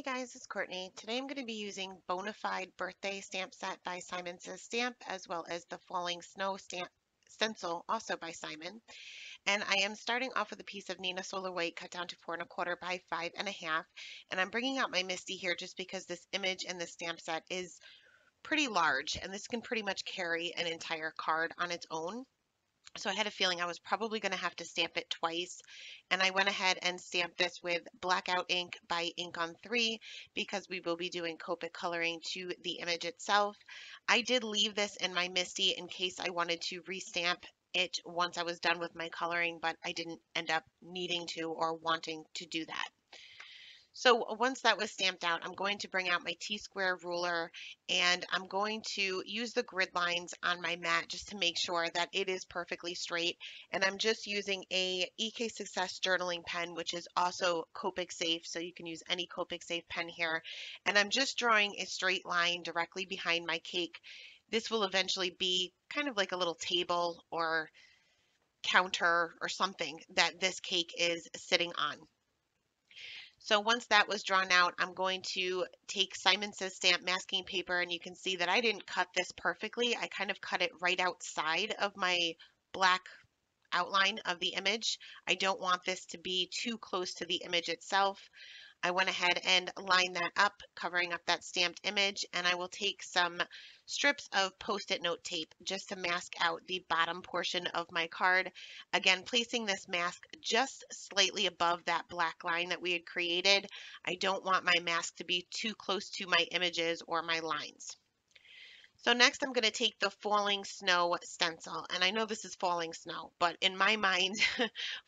Guys, it's Courtney. Today I'm going to be using Bone-A-Fide birthday stamp set by Simon Says Stamp, as well as the Falling Snow stamp stencil, also by Simon. And I am starting off with a piece of Nina Solar White cut down to 4 1/4 by 5 1/2. And I'm bringing out my Misty here just because this image in the stamp set is pretty large, and this can pretty much carry an entire card on its own. So I had a feeling I was probably going to have to stamp it twice, and I went ahead and stamped this with Blackout ink by Ink on 3 because we will be doing Copic coloring to the image itself. I did leave this in my Misty in case I wanted to restamp it once I was done with my coloring, but I didn't end up needing to or wanting to do that. So once that was stamped out, I'm going to bring out my T-square ruler and I'm going to use the grid lines on my mat just to make sure that it is perfectly straight. And I'm just using a EK Success journaling pen, which is also Copic safe, so you can use any Copic safe pen here. And I'm just drawing a straight line directly behind my cake. This will eventually be kind of like a little table or counter or something that this cake is sitting on. So once that was drawn out, I'm going to take Simon Says Stamp masking paper, and you can see that I didn't cut this perfectly. I kind of cut it right outside of my black outline of the image. I don't want this to be too close to the image itself. I went ahead and lined that up, covering up that stamped image, and I will take some strips of Post-it note tape just to mask out the bottom portion of my card. Again, placing this mask just slightly above that black line that we had created. I don't want my mask to be too close to my images or my lines. So next I'm going to take the Falling Snow stencil, and I know this is falling snow, but in my mind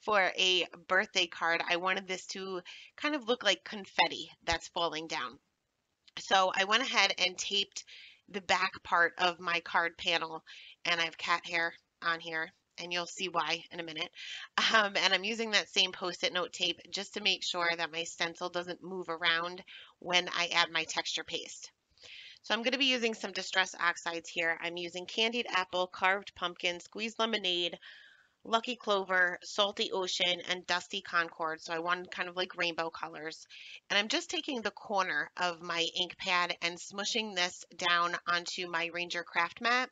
for a birthday card, I wanted this to kind of look like confetti that's falling down. So I went ahead and taped the back part of my card panel, and I have cat hair on here, and you'll see why in a minute. And I'm using that same Post-it note tape just to make sure that my stencil doesn't move around when I add my texture paste. So I'm going to be using some Distress Oxides here. I'm using Candied Apple, Carved Pumpkin, Squeezed Lemonade, Lucky Clover, Salty Ocean, and Dusty Concord. So I wanted kind of like rainbow colors. And I'm just taking the corner of my ink pad and smushing this down onto my Ranger craft mat.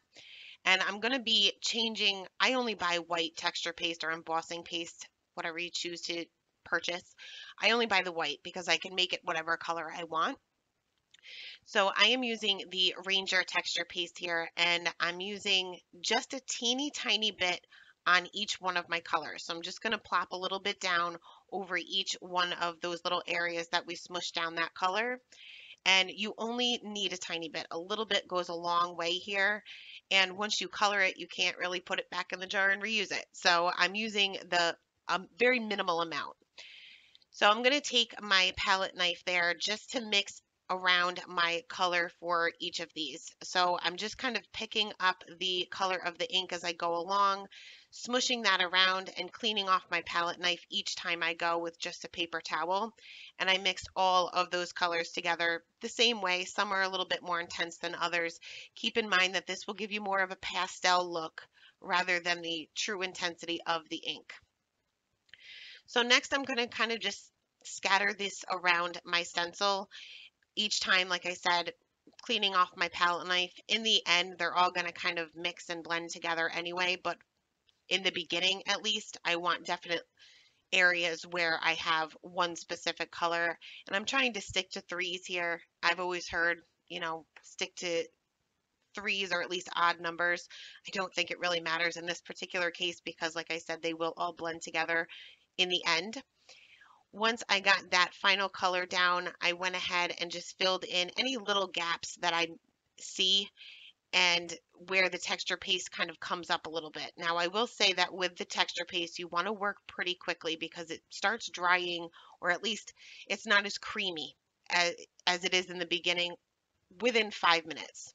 And I'm going to be changing, I only buy white texture paste or embossing paste, whatever you choose to purchase. I only buy the white because I can make it whatever color I want. So I am using the Ranger texture paste here, and I'm using just a teeny tiny bit on each one of my colors. So I'm just going to plop a little bit down over each one of those little areas that we smushed down that color. And you only need a tiny bit. A little bit goes a long way here. And once you color it, you can't really put it back in the jar and reuse it. So I'm using the very minimal amount. So I'm going to take my palette knife there just to mix around my color for each of these. So I'm just kind of picking up the color of the ink as I go along, smushing that around and cleaning off my palette knife each time I go with just a paper towel. And I mixed all of those colors together the same way. Some are a little bit more intense than others. Keep in mind that this will give you more of a pastel look rather than the true intensity of the ink. So next I'm going to kind of just scatter this around my stencil each time, like I said, cleaning off my palette knife. In the end, they're all going to kind of mix and blend together anyway, but in the beginning, at least, I want definite areas where I have one specific color. And I'm trying to stick to threes here. I've always heard, stick to threes or at least odd numbers. I don't think it really matters in this particular case because, like I said, they will all blend together in the end. Once I got that final color down, I went ahead and just filled in any little gaps that I see and where the texture paste kind of comes up a little bit. Now, I will say that with the texture paste, you want to work pretty quickly because it starts drying, or at least it's not as creamy as it is in the beginning within 5 minutes.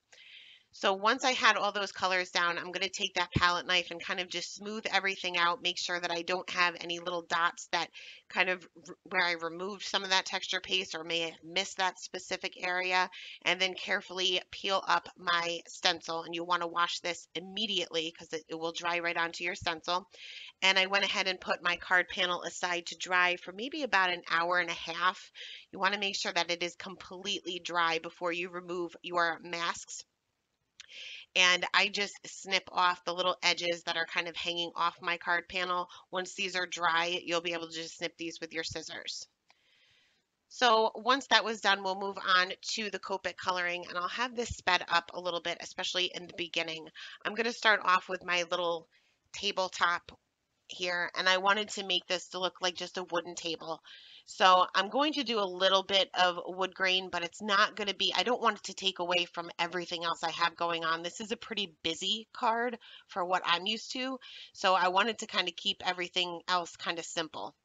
So once I had all those colors down, I'm going to take that palette knife and kind of just smooth everything out, make sure that I don't have any little dots that kind of where I removed some of that texture paste or may have missed that specific area, and then carefully peel up my stencil. And you want to wash this immediately because it will dry right onto your stencil. And I went ahead and put my card panel aside to dry for maybe about an hour and a half. You want to make sure that it is completely dry before you remove your masks, and I just snip off the little edges that are kind of hanging off my card panel. Once these are dry, you'll be able to just snip these with your scissors. So once that was done, we'll move on to the Copic coloring, and I'll have this sped up a little bit, especially in the beginning. I'm going to start off with my little tabletop here, and I wanted to make this to look like just a wooden table. So I'm going to do a little bit of wood grain, but it's not going to be, I don't want it to take away from everything else I have going on. This is a pretty busy card for what I'm used to, so I wanted to kind of keep everything else kind of simple.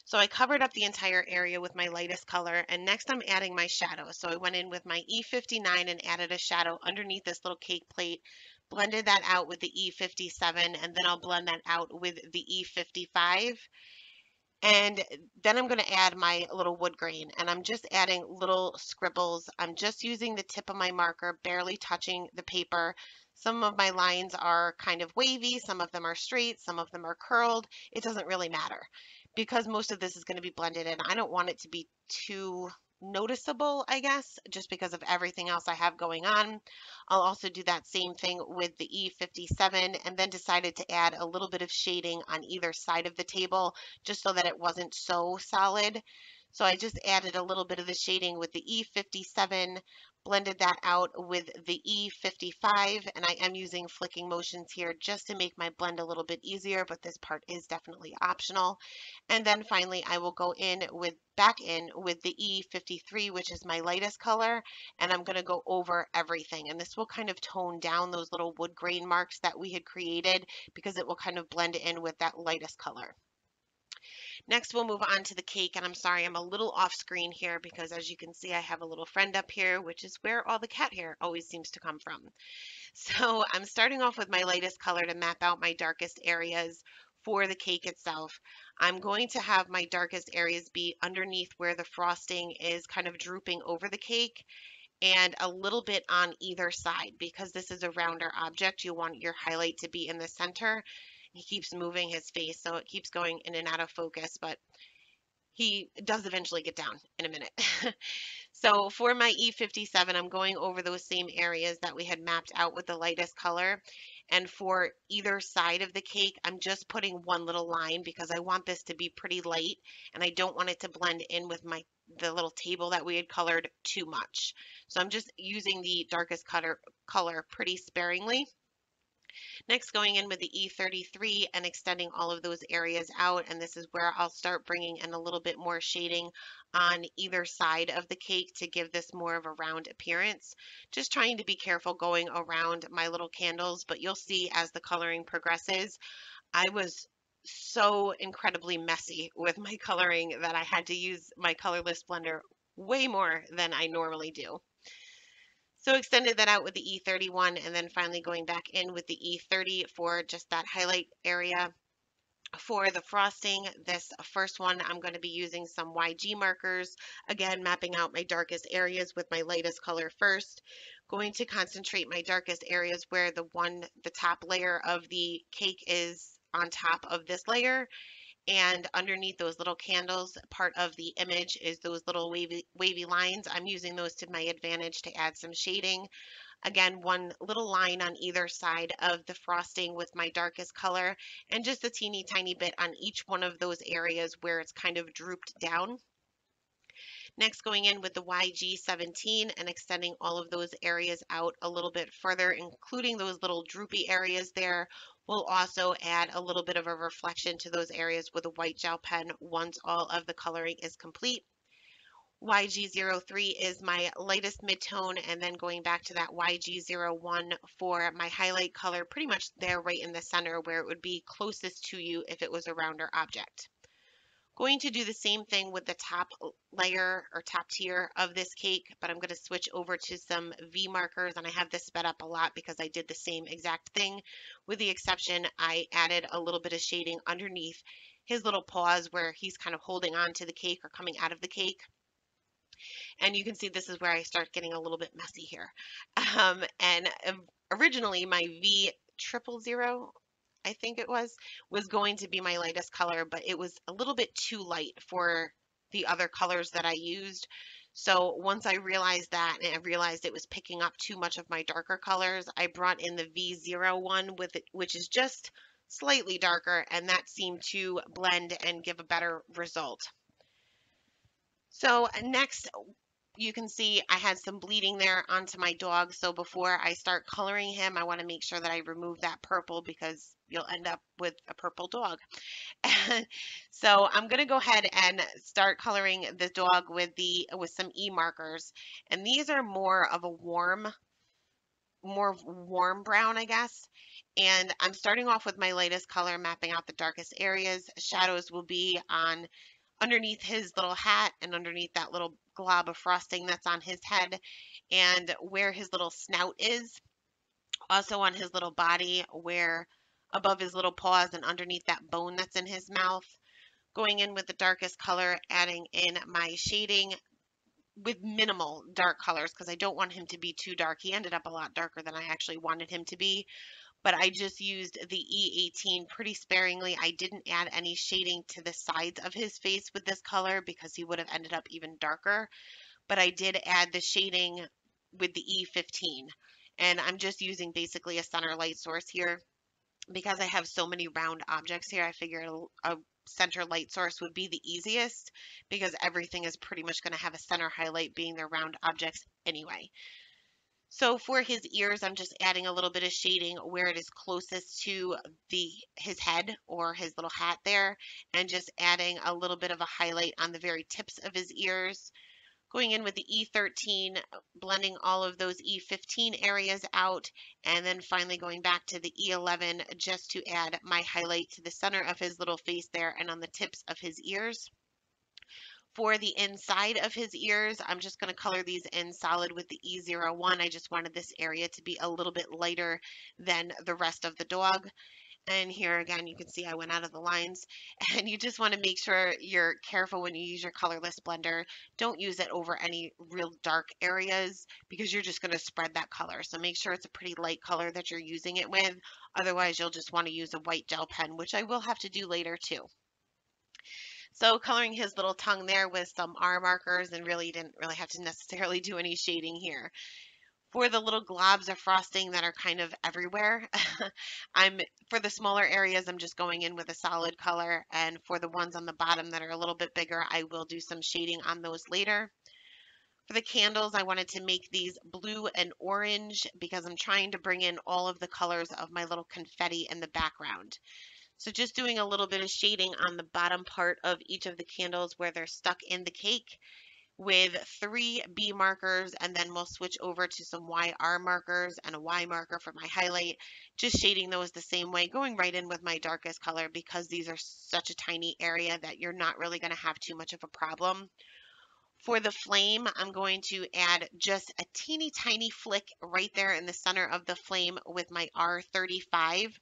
So I covered up the entire area with my lightest color, and next I'm adding my shadow. So I went in with my E59 and added a shadow underneath this little cake plate, blended that out with the E57, and then I'll blend that out with the E55. And then I'm going to add my little wood grain, and I'm just adding little scribbles. I'm just using the tip of my marker, barely touching the paper. Some of my lines are kind of wavy, some of them are straight, some of them are curled. It doesn't really matter because most of this is going to be blended in. I don't want it to be too noticeable, I guess, just because of everything else I have going on. I'll also do that same thing with the E57, and then decided to add a little bit of shading on either side of the table just so that it wasn't so solid. So I just added a little bit of the shading with the E57, blended that out with the E55, and I am using flicking motions here just to make my blend a little bit easier, but this part is definitely optional. And then finally, I will go back in with the E53, which is my lightest color, and I'm going to go over everything. And this will kind of tone down those little wood grain marks that we had created because it will kind of blend in with that lightest color. Next, we'll move on to the cake, and I'm sorry, I'm a little off screen here because as you can see, I have a little friend up here, which is where all the cat hair always seems to come from. So I'm starting off with my lightest color to map out my darkest areas for the cake itself. I'm going to have my darkest areas be underneath where the frosting is kind of drooping over the cake, and a little bit on either side. Because this is a rounder object, you want your highlight to be in the center. He keeps moving his face, so it keeps going in and out of focus, but he does eventually get down in a minute. So for my E57, I'm going over those same areas that we had mapped out with the lightest color. And for either side of the cake, I'm just putting one little line because I want this to be pretty light and I don't want it to blend in with the little table that we had colored too much. So I'm just using the darkest color pretty sparingly. Next, going in with the E33 and extending all of those areas out, and this is where I'll start bringing in a little bit more shading on either side of the cake to give this more of a round appearance. Just trying to be careful going around my little candles, but you'll see as the coloring progresses, I was so incredibly messy with my coloring that I had to use my colorless blender way more than I normally do. So extended that out with the E31 and then finally going back in with the E30 for just that highlight area. For the frosting, this first one, I'm going to be using some YG markers. Again, mapping out my darkest areas with my lightest color first. Going to concentrate my darkest areas where the top layer of the cake is on top of this layer. And underneath those little candles, part of the image is those little wavy lines. I'm using those to my advantage to add some shading. Again, one little line on either side of the frosting with my darkest color, and just a teeny tiny bit on each one of those areas where it's kind of drooped down. Next, going in with the YG17 and extending all of those areas out a little bit further, including those little droopy areas there. We'll also add a little bit of a reflection to those areas with a white gel pen once all of the coloring is complete. YG03 is my lightest midtone, and then going back to that YG01 for my highlight color, pretty much there right in the center where it would be closest to you if it was a rounder object. Going to do the same thing with the top layer or top tier of this cake, but I'm going to switch over to some V markers, and I have this sped up a lot because I did the same exact thing, with the exception I added a little bit of shading underneath his little paws where he's kind of holding on to the cake or coming out of the cake. And you can see this is where I start getting a little bit messy here. And originally my V000, I think it was going to be my lightest color, but it was a little bit too light for the other colors that I used. So once I realized that and I realized it was picking up too much of my darker colors, I brought in the V01 with it, which is just slightly darker, and that seemed to blend and give a better result. So next, you can see I had some bleeding there onto my dog. So before I start coloring him, I want to make sure that I remove that purple because you'll end up with a purple dog. So I'm going to go ahead and start coloring the dog with some E markers. And these are more of a more warm brown, I guess. And I'm starting off with my lightest color, mapping out the darkest areas. Shadows will be on underneath his little hat and underneath that little glob of frosting that's on his head, and where his little snout is, also on his little body, where above his little paws and underneath that bone that's in his mouth. Going in with the darkest color, adding in my shading with minimal dark colors because I don't want him to be too dark. He ended up a lot darker than I actually wanted him to be, but I just used the E18 pretty sparingly. I didn't add any shading to the sides of his face with this color because he would have ended up even darker, but I did add the shading with the E15. And I'm just using basically a center light source here because I have so many round objects here. I figured a center light source would be the easiest because everything is pretty much going to have a center highlight being their round objects anyway. So for his ears, I'm just adding a little bit of shading where it is closest to his head or his little hat there, and just adding a little bit of a highlight on the very tips of his ears. Going in with the E13, blending all of those E15 areas out, and then finally going back to the E11 just to add my highlight to the center of his little face there and on the tips of his ears. For the inside of his ears, I'm just going to color these in solid with the E01. I just wanted this area to be a little bit lighter than the rest of the dog. And here again, you can see I went out of the lines. And you just want to make sure you're careful when you use your colorless blender. Don't use it over any real dark areas because you're just going to spread that color. So make sure it's a pretty light color that you're using it with. Otherwise, you'll just want to use a white gel pen, which I will have to do later too. So coloring his little tongue there with some R markers, and really didn't really have to necessarily do any shading here. For the little globs of frosting that are kind of everywhere, for the smaller areas, I'm just going in with a solid color, and for the ones on the bottom that are a little bit bigger, I will do some shading on those later. For the candles, I wanted to make these blue and orange because I'm trying to bring in all of the colors of my little confetti in the background. So just doing a little bit of shading on the bottom part of each of the candles where they're stuck in the cake with 3 B markers, and then we'll switch over to some YR markers and a Y marker for my highlight, just shading those the same way, going right in with my darkest color because these are such a tiny area that you're not really going to have too much of a problem. For the flame, I'm going to add just a teeny tiny flick right there in the center of the flame with my R35,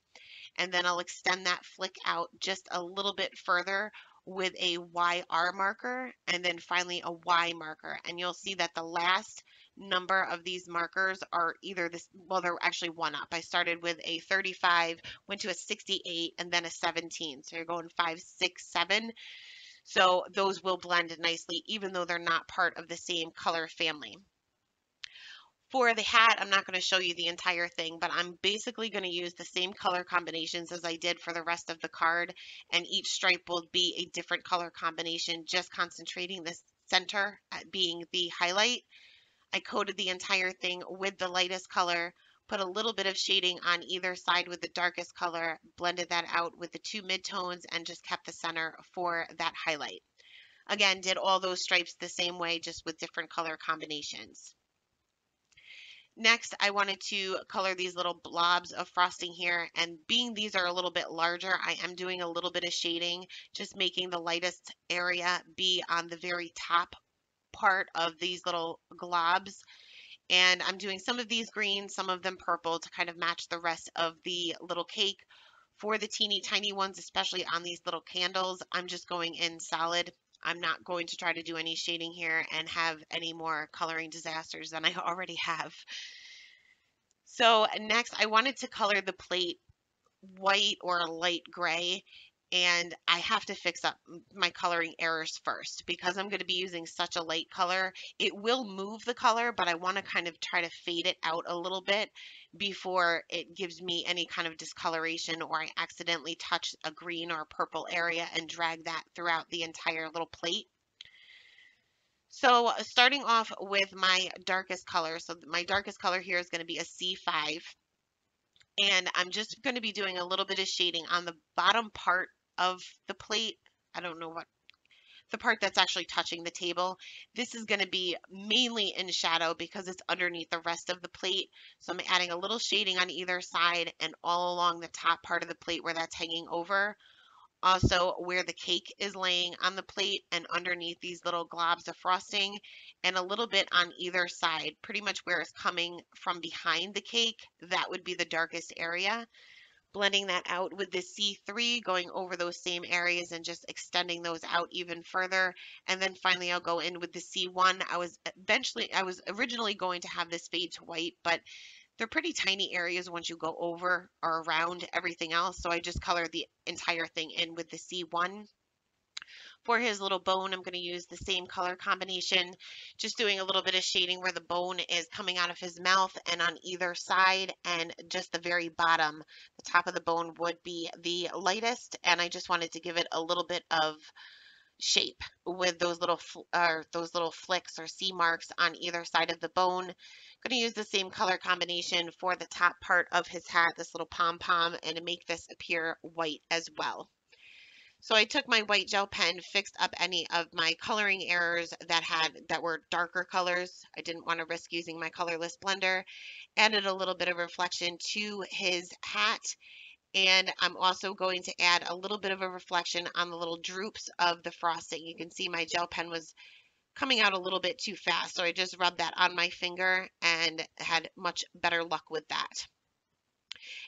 and then I'll extend that flick out just a little bit further with a YR marker, and then finally a Y marker. And you'll see that the last number of these markers are either this, well, they're actually one up. I started with a 35, went to a 68, and then a 17. So you're going 5, 6, 7. So those will blend nicely, even though they're not part of the same color family. For the hat, I'm not going to show you the entire thing, but I'm basically going to use the same color combinations as I did for the rest of the card, and each stripe will be a different color combination, just concentrating the center at being the highlight. I coated the entire thing with the lightest color, put a little bit of shading on either side with the darkest color, blended that out with the 2 midtones, and just kept the center for that highlight. Again, did all those stripes the same way, just with different color combinations. Next, I wanted to color these little blobs of frosting here, and being these are a little bit larger, I am doing a little bit of shading, just making the lightest area be on the very top part of these little globs. And I'm doing some of these green, some of them purple to kind of match the rest of the little cake. For the teeny tiny ones, especially on these little candles, I'm just going in solid. I'm not going to try to do any shading here and have any more coloring disasters than I already have. So next, I wanted to color the plate white or a light gray, and I have to fix up my coloring errors first because I'm going to be using such a light color. It will move the color, but I want to kind of try to fade it out a little bit before it gives me any kind of discoloration or I accidentally touch a green or a purple area and drag that throughout the entire little plate. So starting off with my darkest color. So my darkest color here is going to be a C5. And I'm just going to be doing a little bit of shading on the bottom part of the plate. I don't know what the part that's actually touching the table. This is going to be mainly in shadow because it's underneath the rest of the plate. So I'm adding a little shading on either side and all along the top part of the plate where that's hanging over. Also where the cake is laying on the plate and underneath these little globs of frosting, and a little bit on either side, pretty much where it's coming from behind the cake. That would be the darkest area. Blending that out with the C3, going over those same areas and just extending those out even further. And then finally I'll go in with the C1. I was originally going to have this fade to white, but they're pretty tiny areas once you go over or around everything else. So I just color the entire thing in with the C1. For his little bone, I'm going to use the same color combination, just doing a little bit of shading where the bone is coming out of his mouth and on either side, and just the very bottom. The top of the bone would be the lightest, and I just wanted to give it a little bit of shape with those little flicks or C marks on either side of the bone. I'm going to use the same color combination for the top part of his hat, this little pom-pom, and to make this appear white as well. So I took my white gel pen, fixed up any of my coloring errors that were darker colors. I didn't want to risk using my colorless blender. Added a little bit of reflection to his hat, and I'm also going to add a little bit of a reflection on the little droops of the frosting. You can see my gel pen was coming out a little bit too fast, so I just rubbed that on my finger and had much better luck with that.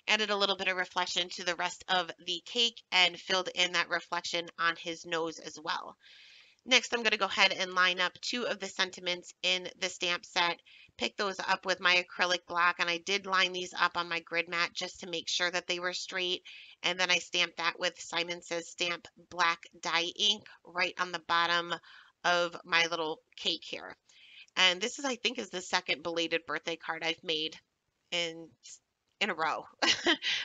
Added a little bit of reflection to the rest of the cake and filled in that reflection on his nose as well. Next, I'm going to go ahead and line up two of the sentiments in the stamp set, pick those up with my acrylic block, and I did line these up on my grid mat just to make sure that they were straight, and then I stamped that with Simon Says Stamp black dye ink right on the bottom of my little cake here. And this is, I think, is the second belated birthday card I've made in in a row,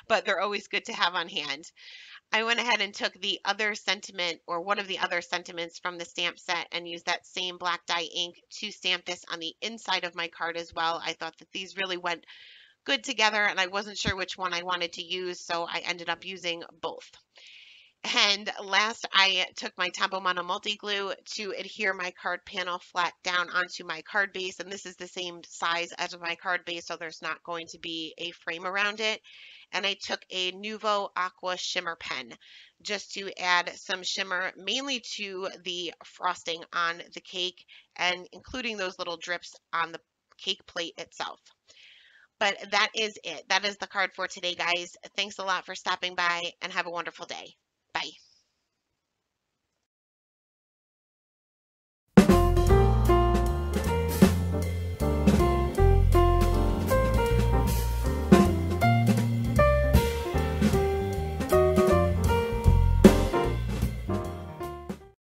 but they're always good to have on hand. I went ahead and took the other sentiment, or one of the other sentiments from the stamp set, and used that same black dye ink to stamp this on the inside of my card as well. I thought that these really went good together and I wasn't sure which one I wanted to use, so I ended up using both. And last, I took my Tempo Mono multi-glue to adhere my card panel flat down onto my card base. And this is the same size as my card base, so there's not going to be a frame around it. And I took a Nuvo Aqua Shimmer pen just to add some shimmer, mainly to the frosting on the cake and including those little drips on the cake plate itself. But that is it. That is the card for today, guys. Thanks a lot for stopping by and have a wonderful day.